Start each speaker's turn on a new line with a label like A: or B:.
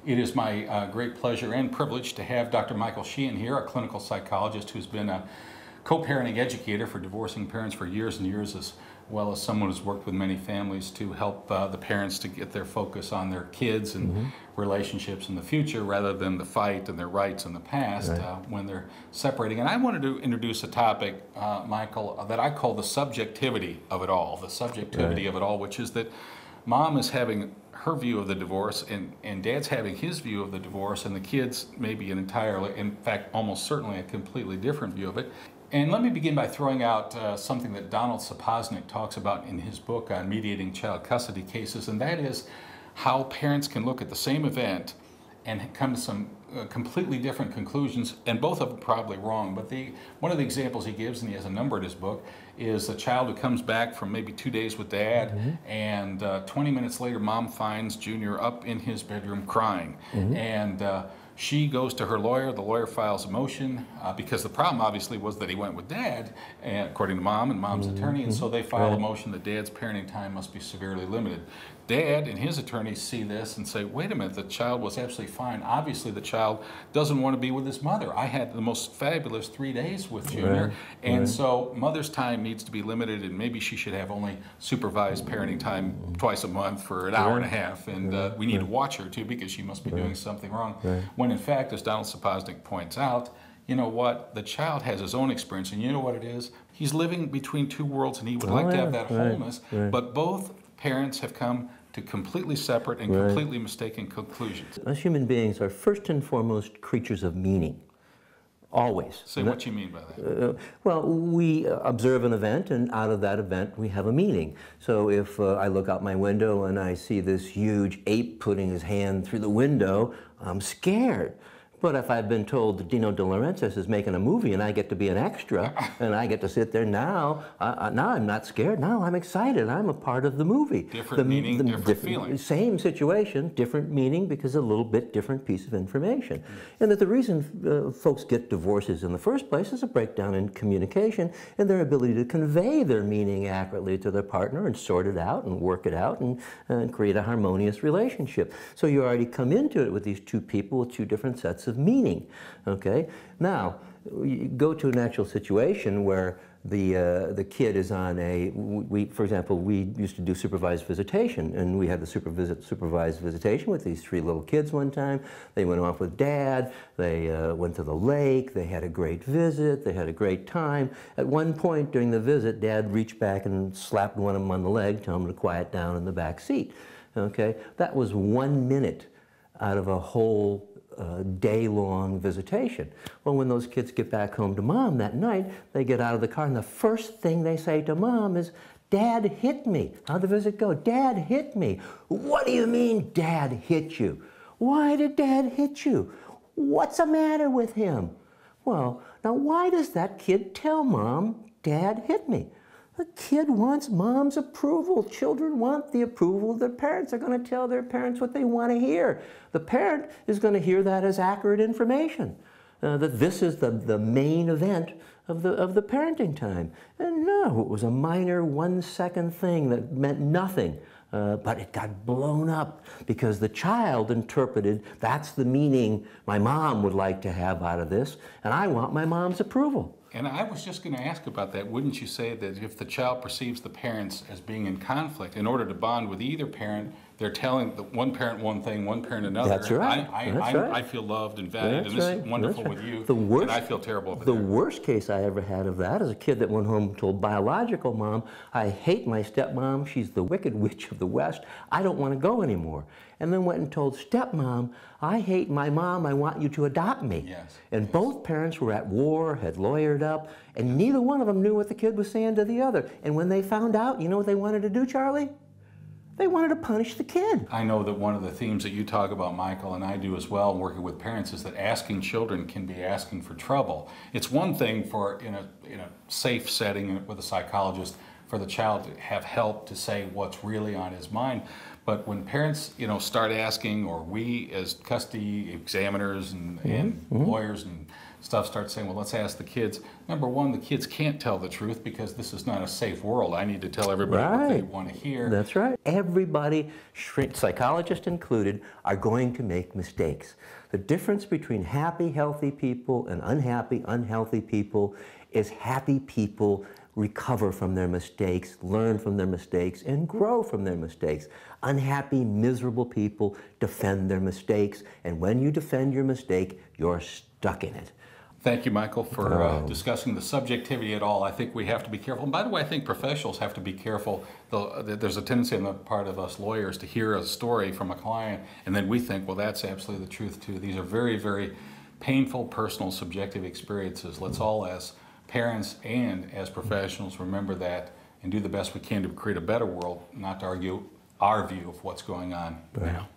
A: It is my great pleasure and privilege to have Dr. Michael Sheehan here, a clinical psychologist who's been a co-parenting educator for divorcing parents for years and years, as well as someone who's worked with many families to help the parents to get their focus on their kids and relationships in the future rather than the fight and their rights in the past when they're separating. And I wanted to introduce a topic, Michael, that I call the subjectivity of it all. The subjectivity of it all, which is that mom is having her view of the divorce and dad's having his view of the divorce, and the kids maybe an entirely, in fact almost certainly a completely different view of it. And let me begin by throwing out something that Donald Sapoznik talks about in his book on mediating child custody cases, and that is how parents can look at the same event and come to some completely different conclusions, and both of them probably wrong. But one of the examples he gives, and he has a number in his book, is a child who comes back from maybe 2 days with dad, and 20 minutes later mom finds Junior up in his bedroom crying. And she goes to her lawyer, the lawyer files a motion, because the problem obviously was that he went with dad, according to mom and mom's attorney, and so they file a motion that dad's parenting time must be severely limited. Dad and his attorneys see this and say, wait a minute, the child was absolutely fine. Obviously the child doesn't want to be with his mother. I had the most fabulous 3 days with Junior, and so mother's time needs to be limited, and maybe she should have only supervised parenting time twice a month for an hour and a half, and we need to watch her too because she must be doing something wrong. When in fact, as Donald Sapoznik points out, you know what, the child has his own experience, and you know what it is? He's living between two worlds, and he would like to have that wholeness, but both parents have come to completely separate and completely mistaken conclusions.
B: Us human beings are first and foremost creatures of meaning, always.
A: Say what you mean by that.
B: Well, we observe an event, and out of that event we have a meaning. So if I look out my window and I see this huge ape putting his hand through the window, I'm scared. But if I've been told that Dino De Laurentiis is making a movie and I get to be an extra and I get to sit there now, now I'm not scared, now I'm excited, I'm a part of the movie.
A: Different meaning, different feeling.
B: Same situation, different meaning, because a little bit different piece of information. And that the reason folks get divorces in the first place is a breakdown in communication and their ability to convey their meaning accurately to their partner and sort it out and work it out and create a harmonious relationship. So you already come into it with these two people with two different sets of meaning. Okay, now you go to an actual situation where the kid is on for example, we used to do supervised visitation, and we had the supervised visitation with these three little kids one time. They went off with dad, they went to the lake, they had a great visit, they had a great time. At one point during the visit, dad reached back and slapped one of them on the leg, telling him to quiet down in the back seat. Okay, that was 1 minute out of a whole day-long visitation. Well, when those kids get back home to mom that night, they get out of the car and the first thing they say to mom is, "Dad hit me." How'd the visit go? "Dad hit me." "What do you mean Dad hit you?" "Why did Dad hit you?" "What's the matter with him?" Well, now why does that kid tell mom, "Dad hit me"? The kid wants mom's approval. Children want the approval of their parents. They're going to tell their parents what they want to hear. The parent is going to hear that as accurate information, that this is the main event of the parenting time. And no, it was a minor 1 second thing that meant nothing. But it got blown up because the child interpreted, that's the meaning my mom would like to have out of this, and I want my mom's approval.
A: And I was just going to ask about that. Wouldn't you say that if the child perceives the parents as being in conflict, in order to bond with either parent, they're telling the one parent one thing, one parent another.
B: That's right.
A: I feel loved and valued, and this is wonderful with you, and I feel terrible over
B: there.
A: The
B: worst case I ever had of that is a kid that went home and told biological mom, "I hate my stepmom, she's the wicked witch of the West, I don't want to go anymore." And then went and told stepmom, "I hate my mom, I want you to adopt me."
A: Yes.
B: And both parents were at war, had lawyered up, and neither one of them knew what the kid was saying to the other. And when they found out, you know what they wanted to do, Charlie? They wanted to punish the kid.
A: I know that one of the themes that you talk about, Michael, and I do as well, working with parents, is that asking children can be asking for trouble. It's one thing for, in a safe setting with a psychologist, for the child to have help to say what's really on his mind. But when parents, start asking, or we as custody examiners and lawyers and stuff start saying, well, let's ask the kids. Number one, the kids can't tell the truth because this is not a safe world. I need to tell everybody what they want to hear.
B: That's right. Everybody, psychologists included, are going to make mistakes. The difference between happy, healthy people and unhappy, unhealthy people is happy people recover from their mistakes, learn from their mistakes, and grow from their mistakes. Unhappy, miserable people defend their mistakes, and when you defend your mistake, you're stuck in it.
A: Thank you, Michael, for discussing the subjectivity at all. I think we have to be careful. And by the way, I think professionals have to be careful. There's a tendency on the part of us lawyers to hear a story from a client, and then we think, well, that's absolutely the truth, too. These are very, very painful, personal, subjective experiences. Let's all, as parents and as professionals, remember that and do the best we can to create a better world, not to argue our view of what's going on now.